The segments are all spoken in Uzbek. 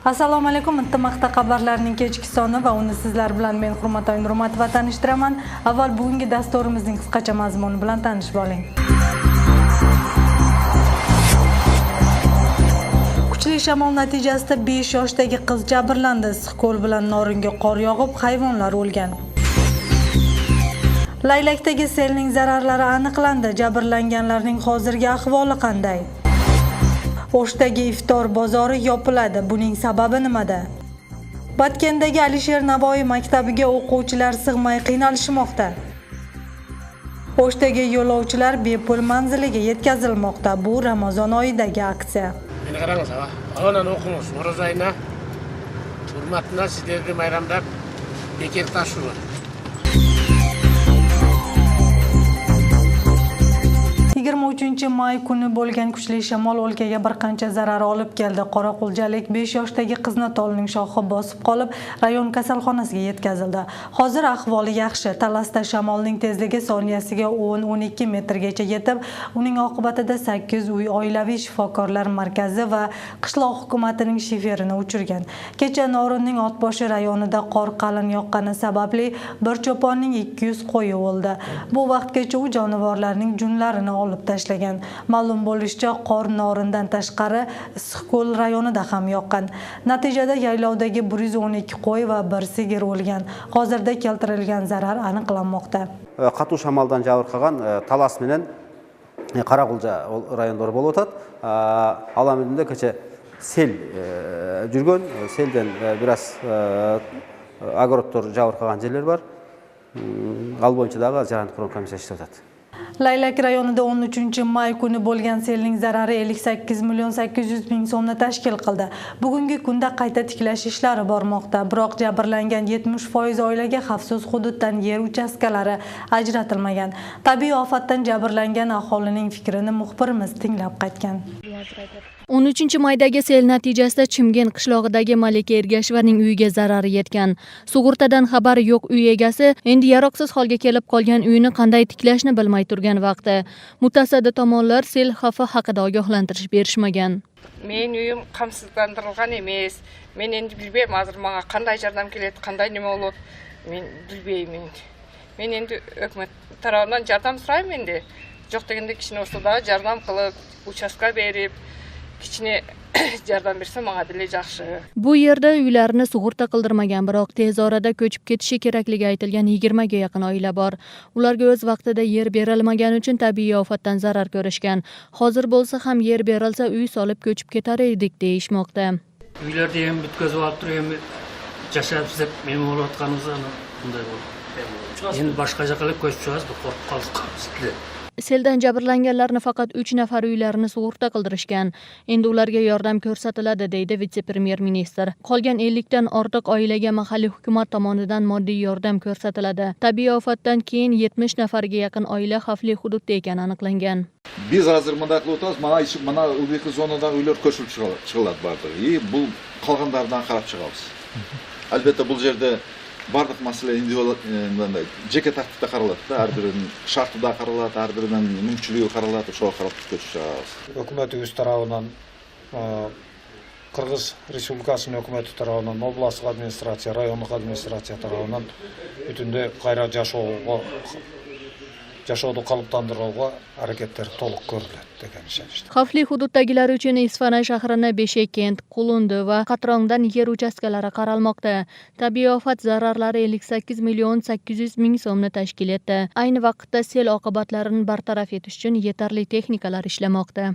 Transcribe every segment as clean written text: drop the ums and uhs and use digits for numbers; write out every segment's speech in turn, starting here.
Assalomu alaykum. Intimoqda xabarlarning kechki soni va uni sizlar bilan men Hurmatoy Nurmatova tanishtiraman. Avval bugungi dasturimizning qisqacha mazmuni bilan tanishib oling. Kuchli shamol natijasida 5 yoshdagi qiz jabrlandi. Issiqko'l bilan Noringa qor yog'ib, hayvonlar o'lgan. Laylakdagi selning zararlari aniqlandi. Jabrlanganlarning hozirgi ahvoli qanday? O'shdagi iftor bozori yopiladi. Buning sababi nimada? Batkendagi Alisher Navoiy maktabiga o'quvchilar sig'may qiynalishmoqda. O'shdagi yo'lovchilar bepul manziliga yetkazilmoqda. Bu Ramazon oyidagi aksiya. Meni qarang, Alonani o'qimiz. Noroz oyina hurmatna sizlarga bayramda bekor tashuvi. May kuni bo'lgan kuchli shamol o'lkaga bir qancha zarar olib keldi. Qoraqulchalik 5 yoshdagi qizni tolning shoxi bosib qolib, rayon kasalxonasiga yetkazildi. Hozir ahvoli yaxshi. Talasda shamolning tezligi soniyasiga 10-12 metrgacha yetib, uning oqibatida 8 uy oilaviy shifokorlar markazi va qishloq hukumatining shiferini uchirgan. Kecha Norinning Otboshi rayonida qor qalin yoqqani sababli bir cho'ponning 200 qo'yi o'ldi. Bu vaqtgacha u jonivorlarning junlarini olib tashlagan. Ma'lum bo'lishicha, qor Norindan tashqari Issiqko'l rayonida ham yoqqan. Natijada yaylovdagi 112 qo'y va bir sigir o'lgan. Hozirda keltirilgan zarar aniqlanmoqda. Qattiq shamoldan jabr qilgan Talas bilan Qoraqulcha rayonlari bo'lib o'tadi. Alamidinda kecha sel жүрген, seldan biraz agrottор jabr qilgan yerlar bor. Al bo'yichadagi jarantoq komissiya ishlab o'tadi. Laylak rayonida 13 may kuni bo'lgan selning zarari 58 million 800 ming so'mni tashkil qildi. Bugungi kunda qayta tiklash ishlari bormoqda. Biroq jabrlangan 70% oilaga xavfsiz hududdan yer uchastkalari ajratilmagan. Tabiiy ofatdan jabrlangan aholining fikrini muxbirimiz tinglab qaytgan. 13 maydagi sel natijasida Chimgen qishlog'idagi Malika Ergashevaning uyiga zarar yetgan. Sug'urtadan xabari yo'q uy egasi endi yaroqsiz holga kelib qolgan uyini qanday tiklashni bilmay turgan vaqti. Mutasaddi tomonlar sel xavfi haqida ogohlantirish berishmagan. Men uyim qamsizlantirilgan emas. Men endi bilmayman, hozir menga qanday yordam keladi, qanday nima bo'ladi, men bilmayman. Men endi hukumat tomonidan yordam so'rayman endi. Yo'q deganda kishini o'sida yordam qilib, uchastka berib kichine yordam bersa menga dili yaxshi. Bu yerda uylarini sug'urta qildirmagan, biroq tez orada ko'chib ketishi kerakligi aytilgan 20 ga yaqin oila bor. Ularga o'z vaqtida yer berilmagani uchun tabiiy ofatdan zarar ko'rishgan. Hozir bo'lsa ham yer berilsa uy solib ko'chib ketar edik deyishmoqda. Uylarda ham bitkazib olib turib, yashab deb men o'layotganimiz bunday bo'ldi. Endi boshqa joyga ko'chib chiqamiz, qo'rqib qoldik. Seldan jabrlanganlarni faqat 3 nafar uylarini sug'urta qildirishgan. Endi ularga yordam ko'rsatiladi, deydi vitse-premyer ministr. Qolgan 50 dan ortiq oilaga mahalliy hukumat tomonidan moddiy yordam ko'rsatiladi. Tabiiy ofatdan keyin 70 nafarga yaqin oila xavfli hududda ekani aniqlangan. Biz hozir bunday qilib o'tamiz, mana ubuqi zonadan uylar ko'chirib chiqiladi bardir. Bu qolganlardan qarab chiqamiz. Albatta bu yerda bardıq masala individual jeka tartibda qaraladi, har birining shartida qaraladi, har birining mumkinligi qaraladi, o'sha qarab ko'chiramiz. Hukumat o'z tomonidan Qirg'iz Respublikasining hukumati tomonidan, oblastlik administratsiya, rayonlik administratsiya tomonidan butunday qayra yashovni qalblantirishga harakatlar to'liq ko'riladi degan ishonchda. Xavfli hududdagilari uchun Isfana shahrini Beshkent, Qulundi va Qatrongdan yer uchastkalari qaralmoqda. Tabiiy ofat zararlari 58 million 800 ming so'mni tashkil etdi. Ayni vaqtda sel oqibatlarini bartaraf etish uchun yetarli texnikalar ishlamoqda.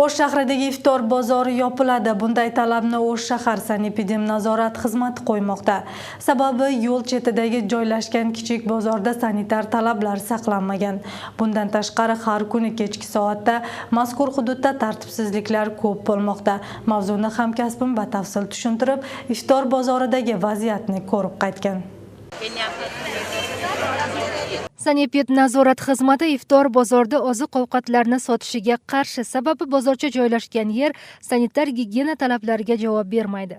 O'sh shahridagi iftor bozori yopiladi. Bunday talabni O'sh shahar sanepidemnazorat xizmati qo'ymoqda. Sababi yo'l chetidagi joylashgan kichik bozorda sanitar talablar saqlanmagan. Bundan tashqari har kuni kechki soatda mazkur hududda tartibsizliklar ko'p bo'lmoqda. Mavzuni hamkasbim batafsil tushuntirib, iftor bozoridagi vaziyatni ko'rib qaytgan. Sanepidnazorat xizmati iftor bozorda oziq-ovqatlarni sotishiga qarshi, sababi bozorcha joylashgan yer sanitar gigiyena talablariga javob bermaydi.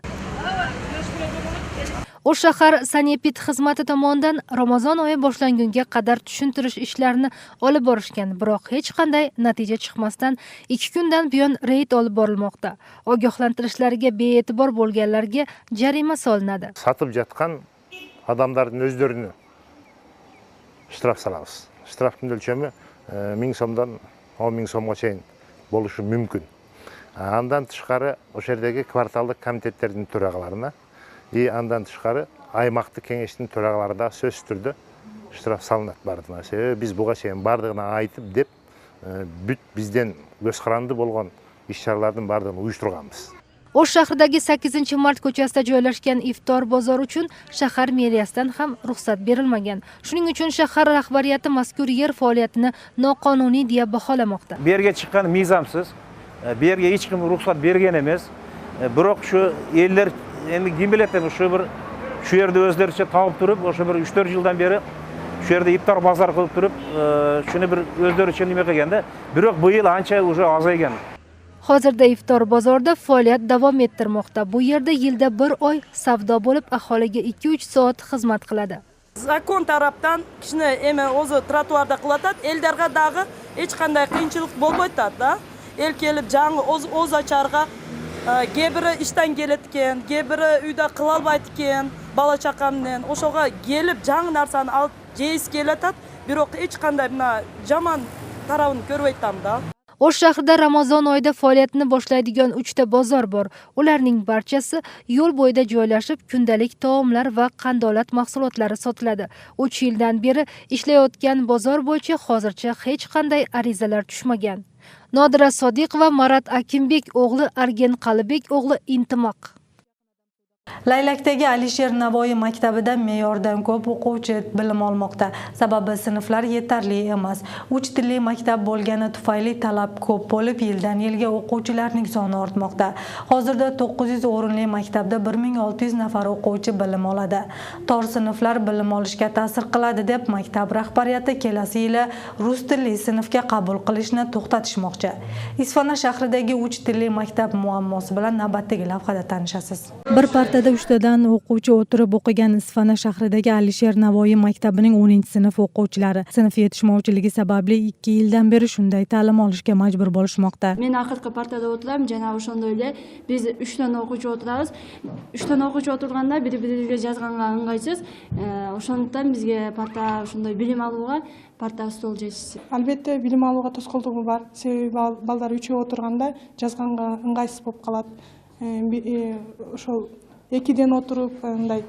O'sh shahar sanepid xizmati tomonidan Ramazon oyi boshlangunga qadar tushuntirish ishlarini olib borishgan, biroq hech qanday natija chiqmasdan 2 kundan buyon reyd olib borilmoqda. Ogohlantirishlarga bee'tibor bo'lganlarga jarima solinadi. Satıb жатқан адамдардың өздеріне штраф саламыз. Штрафтың өлчемі 1000 сомдан 10.000 сомға чейін болушы мүмкін. Андан тышқары ошол жердеги кварталдык комитеттердин төрағаларына андан тышқары аймактык кеңештин төрағаларына сөз түрдө штраф салынат бардыгына. Себеби биз буга чейин бардыгына айтып деп бүт бизден көз каранды болгон иш-чаралардын бардыгын уюштурганбыз. O'sh shahridagi 8-mart ko'chasida joylashgan iftor bozori uchun shahar meriyasidan ham ruxsat berilmagan. Shuning uchun shahar rahbariyati mazkur yer faoliyatini noqonuniy deya baholamoqda. Bu yerga chiqqan mizamsiz, bu yerga hech kim ruxsat bergan emas. Biroq shu ellar endi kim biladi, shu yerda o'zlaricha topib turib, o'sha bir 3-4 yildan beri shu yerda iftor bozor qilib turib, shuni bir o'zlaricha nima qilganda, biroq bu yil ancha уже azaygan. Hozirda iftor bozorda faoliyat davom ettirmoqda. Bu yerda yilda 1 oy savdo bo'lib, aholiga 2-3 soat xizmat qiladi. Zakon tarafdan kishini o'zi trotuarda qilatadi, ellarga dag'i hech qanday qiyinchilik bo'lmaydi-da. El kelib jangi o'z acharga gebiri ishdan keletgan, gebiri uyda qila olmaydigan, bola chaqamdan o'shaga kelib jang narsani olib jeis kelatadi, biroq hech qanday jomon tarafini ko'rmayapman-da. O'sh shahrida Ramazon oyida faoliyatini boshlaydigan 3 ta bozor bor. Ularning barchasi yo'l bo'yida joylashib, kundalik taomlar va qandolat mahsulotlari sotiladi. 3 yildan beri ishlayotgan bozor bo'yicha hozircha hech qanday arizalar tushmagan. Nodira Sodiqova, Marat Akimbek o'g'li, Argen Qalibek o'g'li Intimoq. Laylakdagi Alisher Navoiy maktabida me'yordan ko'p o'quvchi bilim olmoqda. Sababi sinflar yetarli emas. 3 tilli maktab bo'lgani tufayli talab ko'p bo'lib, yildan yilga o'quvchilarning soni ortmoqda. Hozirda 900 o'rinli maktabda 1600 nafar o'quvchi bilim oladi. Tor sinflar bilim olishga ta'sir qiladi deb maktab rahbariyati kelasi yili rus tilli sinfga qabul qilishni to'xtatishmoqchi. Isfana shahridagi 3 tilli maktab muammosi bilan navbatdagi lavhada tanishasiz. Bir partada 3 tadan o'quvchi o'tirib o'qigan Isfana shahridagi Alisher Navoiy maktabining 10-sinf o'quvchilari sinf yetishmovchiligi sababli 2 yildan beri shunday ta'lim olishga majbur bo'lishmoqda. Men oxirgi partada o'tiraman, jana o'shanday biz 3 ta o'quvchi o'tiramiz. 3 ta o'quvchi o'tirganda biri-biriga yozganga ыңгайсыз. O'shandan bizga parta shunday bilim olуга parta stol жетишти. Albatta bilim olуга to'sqinligi bor. Себеби балдар 3 o'tirganda yozganga ыңгайсыз bo'lib qoladi. Ошол 2ден отырып, андай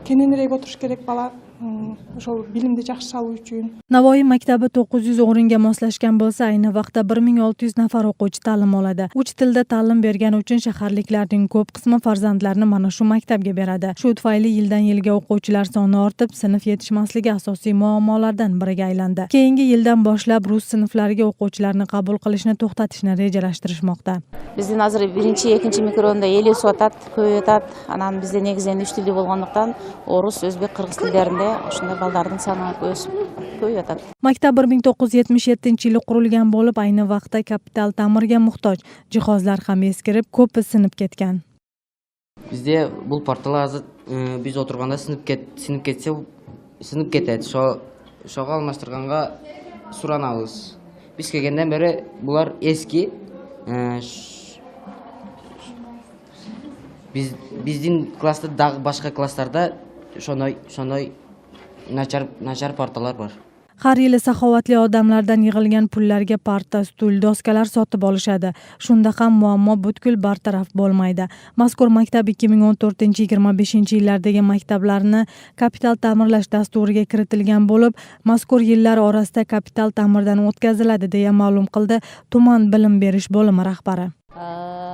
кененирээк отуруш керек бала. Ошол билимди жакшы алуу үчүн. Navoiy maktabi 900 o'ringa moslashgan bo'lsa, ayni vaqtda 1600 nafar o'quvchi ta'lim oladi. 3 tilda ta'lim bergani uchun shaharliklarning ko'p qismi farzandlarini mana shu maktabga beradi. Shu tufayli yildan yilga o'quvchilar soni ortib, sinf yetishmasligi asosiy muammolardan biriga aylandi. Keyingi yildan boshlab rus sinflariga o'quvchilarni qabul qilishni to'xtatishni rejalashtirishmoqda. Bizden hozir 1-2 mikronda 50 so'tat, ko'payat. Anam bizde negizden 3 tilli bo'lganlıktan orus, o'zbek, qirg'iz tillerinde shunday baldardın soni o'sib ko'payat. Maktab 1977-yili qurilgan bo'lib, ayni vaqtda kapital ta'mirga muhtoj. Jihozlar ham eskirib, ko'pi sinib ketgan. Bizde bu partalar hozir biz o'tirganda sinib ketadi. Şoga almashtirganga suranabız. Biz kelgandan beri bular eski. Bizdin klassda dagı başka klasslarda shonday nachar partalar bor. Har yili saxovatli odamlardan yig'ilgan pullarga parta, stul, doskalar sotib olishadi. Shunda ham muammo butkul bartaraf bo'lmaydi. Mazkur maktab 2014-25 yillardagi maktablarni kapital ta'mirlash dasturiga kiritilgan bo'lib, mazkur yillar orasida kapital ta'mirdan o'tkaziladi deya ma'lum qildi tuman bilim berish bo'limi rahbari.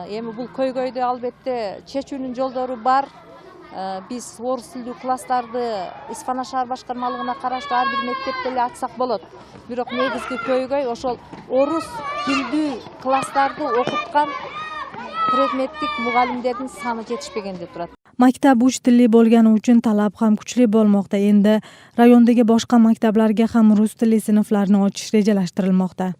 Эми бул көйгөйдү албетте чечүүнүн жолдору бар. Биз орус тилдүү класстарды Isfana шаар башкармалыгына караштуу ар бир мектепте эле ачсак болот. Бирок негизги көйгөй ошол орус тилдүү класстарды окуткан предметтик мугалимдердин саны жетишпегенде турат. Maktab 3 tilli bo'lgani uchun talab ham kuchli bo'lmoqda. Endi rayondagi boshqa maktablarga ham rus tilli sinflarni ochish rejalashtirilmoqda.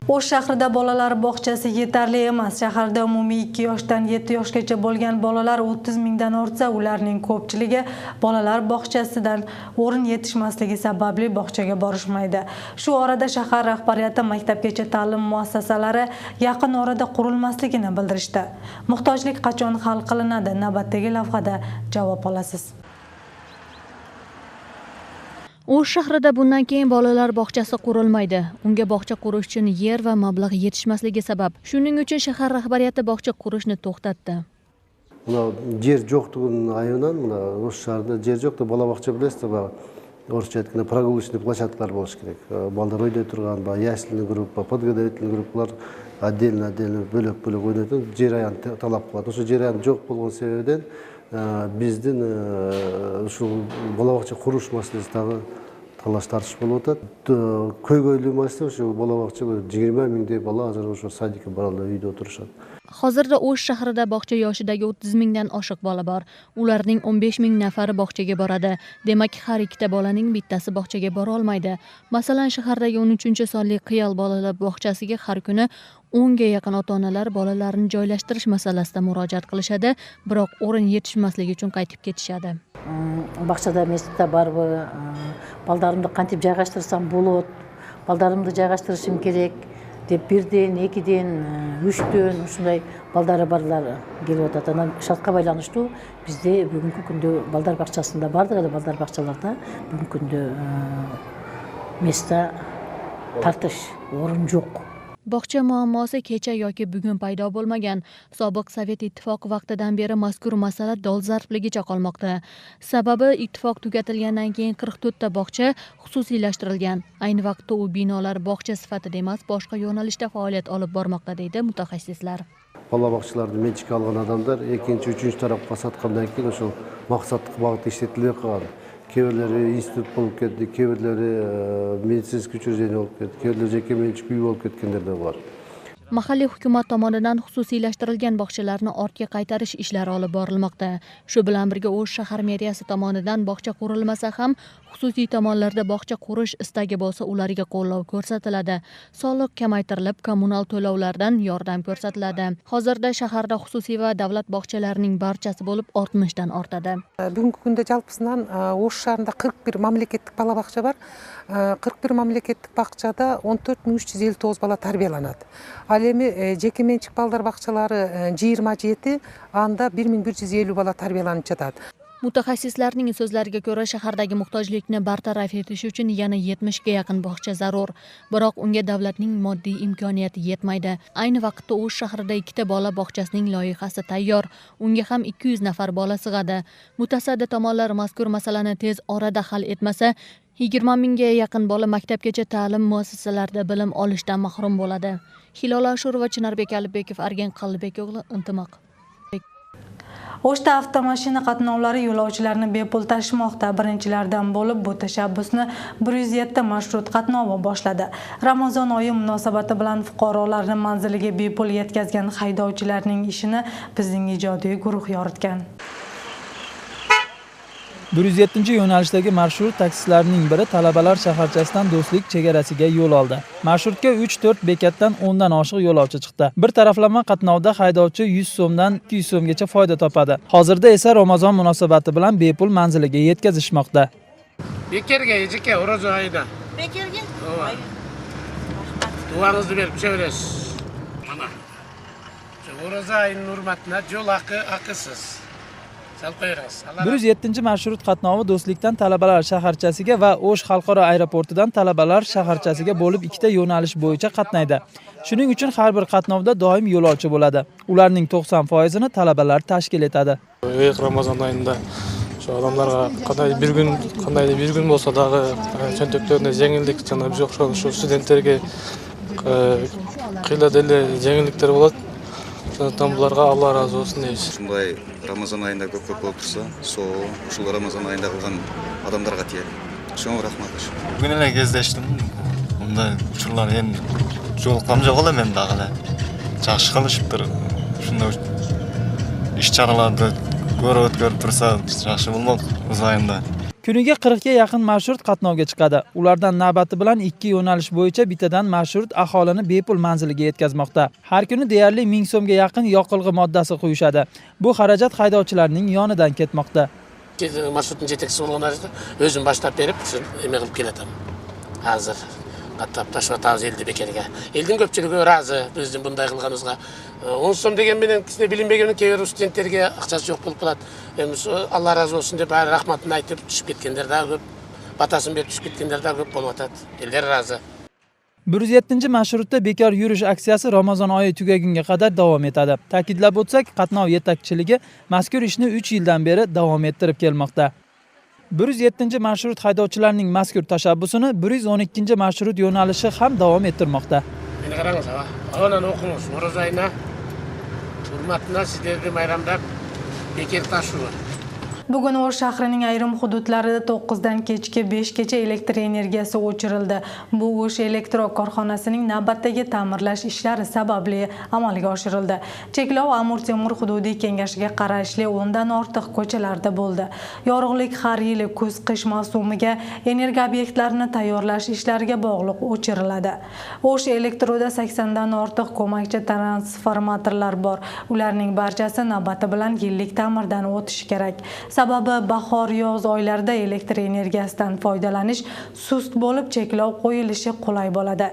O'sh shahrida bolalar bog'chasi yetarli emas. Shaharda umumiy 2 yoshdan 7 yoshgacha bo'lgan bolalar 30 mingdan ortsa, ularning ko'pchiligi bolalar bog'chasidan o'rin yetishmasligi sababli bog'chaga borishmaydi. Shu orada shahar rahbariyati maktabgacha ta'lim muassasalari yaqin orada qurilmasligini bildirishdi. Muhtojlik qachon hal qilinadi? Navbatdagi lavhada javob olasiz. O'sh shahrida bundan keyin bolalar bog'chasi qurilmaydi. Unga bog'cha qurish uchun yer va mablag' yetishmasligi sabab. Shuning uchun shahar rahbariyati bog'cha qurishni to'xtatdi. Buna yer yo'qligini aynan, buna o'sh shahrida yer yo'qda bola bog'cha bilasizlar, o'rischa aytganda прогулочный площадкалар bo'lishi kerak. Bolalar o'ynay turgan, ясельный группа, подготовительный группалар отдельно bo'lib o'ynaydi. Jarayon talab qiladi. O'sha jarayon yo'q bo'lgan sababdan bizden şu balabakçı kuruş masalasidagi talash tartish bo'lib o'tadi. Ko'ygo'yli masala shu balabakçı 20 mingdek bola hozir o'sha sadikka boradi, uyda o'tirishadi. Hozirda O'sh shahrida bog'cha yoshidagi 30 mingdan oshiq bola bor. Ularning 15 ming nafari bog'chaga boradi. Demak, har ikkita bolaning bittasi bog'chaga bora olmaydi. Masalan, shahardagi 13-sonli Qiyal bolalar bog'chasiga har kuni 10 ga yaqin ota-onalar bolalarini joylashtirish masalasida murojaat qilishadi, biroq o'rin yetishmasligi uchun qaytib ketishadi. Baqchada mesitda barib, baldarimni qantib joylashtirsam bo'ladi, baldarimni joylashtirishim kerak deb 1-den, 2-den, 3-den shunday baldari barlar kelib o'tadi. Ana shartga байланыштуу bizde bugungi kunda baldar baqchasida bardir, baldar baqchalarda bugungi kunda mesda tartish o'rin yo'q. Bog'cha muammosi kecha yoki bugun paydo bo'lmagan. Sobiq Sovet ittifoqi vaqtidan beri mazkur masala dolzarbligicha qolmoqda. Sababi ittifoq tugatilgandan keyin 44 ta bog'cha xususiylashtirilgan. Ayni vaqtda u binolar bog'cha sifatida emas, boshqa yo'nalishda faoliyat olib bormoqda deydi mutaxassislar. Bola bog'chalarni menchikka olgan odamlar ikkinchi, uchinchi tarafga sotgandan keyin o'sha maqsadli бағытта ishlatilib qolgan. Kevirleri institut bo'lib ketdi, kevirleri meditsinskiy uchrejeniya bo'lib ketdi, kevirleri jeki menchik uy bo'lib ketganlar da bor. Mahalliy hukumat tomonidan xususiylashtirilgan bog'chalarni ortga qaytarish ishlari olib borilmoqda. Shu bilan birga O'sh shahar meriyasi tomonidan bog'cha qurilmasa ham xususiy tomonlarda bog'cha qurish istagi bo'lsa ularga qo'llov ko'rsatiladi. Soliq kamaytirilib, kommunal to'lovlardan yordam ko'rsatiladi. Hozirda shaharda xususiy va davlat bog'chalarining barchasi bo'lib 60 dan ortadi. Bugungi kunda jalpısынан O'sh shahrida 41 mamlaketlik bala bog'cha bor. 41 mamlaketlik bog'chada 14359 bola tarbiyalanadi. Al эми жеке менчик балдар бакчалары 27, анда 1150 bola tarbiyalanib жатат. Mutaxassislarning so'zlariga ko'ra, shahardagi muhtojlikni bartaraf etish uchun yana 70 ga yaqin bog'cha zarur. Biroq unga davlatning moddiy imkoniyati yetmaydi. Ayni vaqtda O'sh shahrida 2 ta bola bog'chasining loyihasi tayyor. Unga ham 200 nafar bola sig'adi. Mutasaddi tomonlar mazkur masalani tez orada hal etmasa, 20 mingga yaqin bola maktabgacha ta'lim muassasalarida bilim olishdan mahrum bo'ladi. Hilola Ashurova, Chinarbek Alibekov, Argen Qalbek o'g'li, Intimoq. O'shda avtomashina qatnovlari yo'lovchilarni bepul tashimoqda. Birinchilardan bo'lib bu tashabbusni 107 marshrut qatnovi boshladi. Ramazon oyi munosabati bilan fuqarolarni manziliga bepul yetkazgan haydovchilarning ishini bizning ijodiy guruh yoritgan. 107 yo'nalishdagi marshrut taksilarning biri talabalar shaharchasidan Do'stlik chegarasiga yo'l oldi. Marshrutga 3-4 bekatdan 10 dan oshiq yo'lovchi chiqdi. Bir taraflama qatnovda haydovchi 100 so'mdan 200 so'mgacha foyda topadi. Hozirda esa Ramazon munosabati bilan bepul manziliga yetkazishmoqda. Bekerga ejika O'roza oyida. Bekerga? Duangizni berib tushaverasiz. Mana. O'roza oyining hurmatini yo'l haqisiz. 107 marshrut qatnovi Do'stlikdan talabalar shaharchasiga va O'sh xalqaro aeroportidan talabalar shaharchasiga bo'lib 2 ta yo'nalish bo'yicha qatnaydi. Shuning uchun har bir qatnovda doim yo'lovchi bo'ladi. Ularning 90%ni talabalar tashkil etadi. Ramazon oyida shu odamlarga qanday bir kun bo'lsa дағы cho'ntaklarida yengillik jana biz shu studentlarga qiyladili yengilliklar bo'ladi. So'ndan bularga Alloh razı olsun deymiz. Shunday Ramazon ayında көп болып тұрса, сол Ramazon ayında қылған адамдарға тиеді. Шоң рахмат. Бүгін эле кездештим. Мында учурлар эми жолуккам жок эле мен дагы эле. Жакшы кылышыптыр. Ушундай иш-чараларды көрүп өткөрүп турса, жакшы болмок өз айында. Kuniga 40 ga yaqin marshrut qatnovga chiqadi. Ulardan navbati bilan 2 yo'nalish bo'yicha bittadan marshrut aholini bepul manziliga yetkazmoqda. Har kuni deyarli 1000 so'mga yaqin yoqilg'i moddasi quyishadi. Bu xarajat haydovchilarning yonidan ketmoqda. Marshruttun жетекчиси болгон өзүм баштап берип, эме кылып келатам. Азыр каттап ташлап атабыз элди бекерге. Элдин көпчүлүгү ыраазы биздин мындай кылганыбызга. 10 сом деген менен кичине билинбеген кээ бир студенттерге акчасы жок болуп калат. Эми Алла разы болсун деп баары рахматын айтып түшүп кеткендер да көп. Батасын берип түшүп кеткендер да көп болуп атат. Элдер разы. 107-marshrutda bekor yurish aksiyasi Ramazon oyi tugagunga qadar davom etadi. Ta'kidlab o'tsak, qatnov yetakchiligi mazkur ishni 3 yildan beri davom ettirib kelmoqda. 107-marshrut haydovchilarining mazkur tashabbusini 112-marshrut yo'nalishi ham davom ettirmoqda. Meni qarаңыз, Onani o'qingiz. O'roz oyina hurmatna sizlarga bayramdab bekor tashuvi. Bugun O'sh shahrining ayrim hududlarida 9 dan kechki 5 gacha elektr energiyasi o'chirildi. Bu O'sh elektro korxonasining navbatdagi ta'mirlash ishlari sababli amalga oshirildi. Cheklov Amur Temur hududiy kengashiga qarashli 10 dan ortiq ko'chalarda bo'ldi. Yorug'lik har yili kuz-qish mavsumiga energiya obyektlarini tayyorlash ishlariga bog'liq o'chiriladi. O'sh elektroda 80 dan ortiq ko'makchi transformatorlar bor. Ularning barchasi navbati bilan yillik ta'mirdan o'tishi kerak. Sababi bahor-yoz oylarida elektr energiyasidan foydalanish sust bo'lib, cheklov qo'yilishi qulay bo'ladi.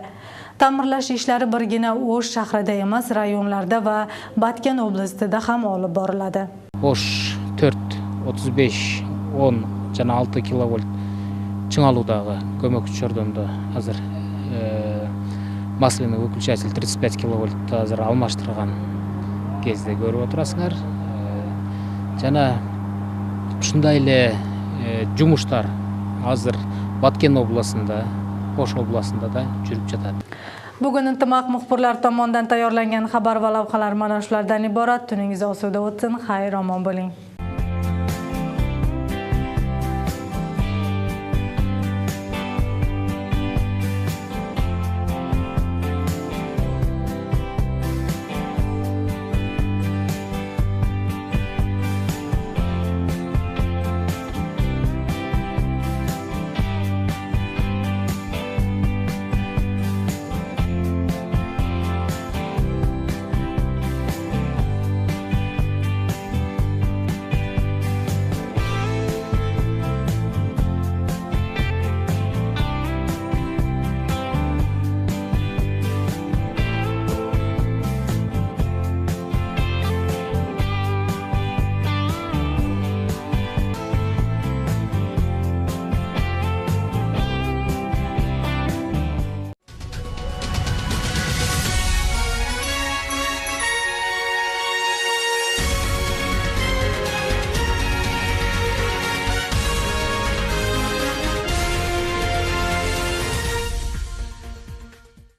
Ta'mirlash ishlari birgina O'sh shahrida emas, rayonlarda va Batken oblastida ham olib boriladi. O'sh 4, 35, 10 jana 6 kilovolt чыңалуудагы көмөкчү жардамда азыр масляный выключатель 35 киловольт азыр алмаштырган кезде көрүп отурасыңар. Жана ушундай эле жумуштар азыр Баткен областында, O'sh областында да жүрүп жатат. Bugun intimaq muxbirlar tomonidan tayyorlangan xabar va lavhalar mana shulardan iborat. Tuningiz osuda o'tsin. Xayr, omon bo'ling.